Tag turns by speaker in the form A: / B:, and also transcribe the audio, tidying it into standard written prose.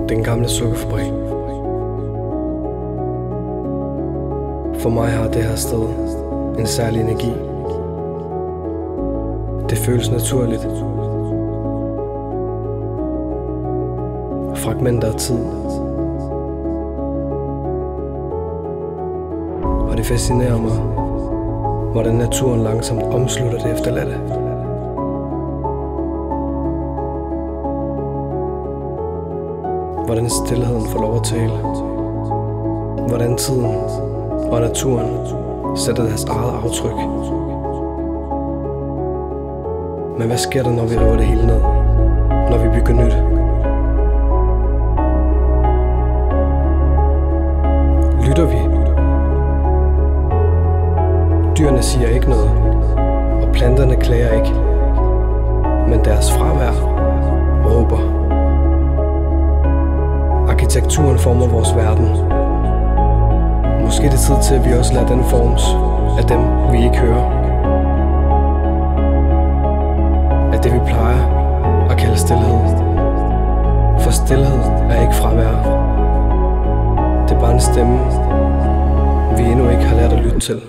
A: Den gamle sukkerfabrik. For mig har det her sted en særlig energi. Det føles naturligt. Fragmenter af tid. Og det fascinerer mig, hvordan naturen langsomt omslutter det efterladte. Hvordan stilheden får lov at tale. Hvordan tiden og naturen sætter deres eget aftryk. Men hvad sker der, når vi river det hele ned? Når vi bygger nyt? Lytter vi? Dyrene siger ikke noget, og planterne klager ikke. Men deres fravær råber. Arkitekturen former vores verden. Måske er det tid til, at vi også lader den formes af dem, vi ikke hører. Af det, vi plejer at kalde stilhed. For stilhed er ikke fravær. Det er bare en stemme, vi endnu ikke har lært at lytte til.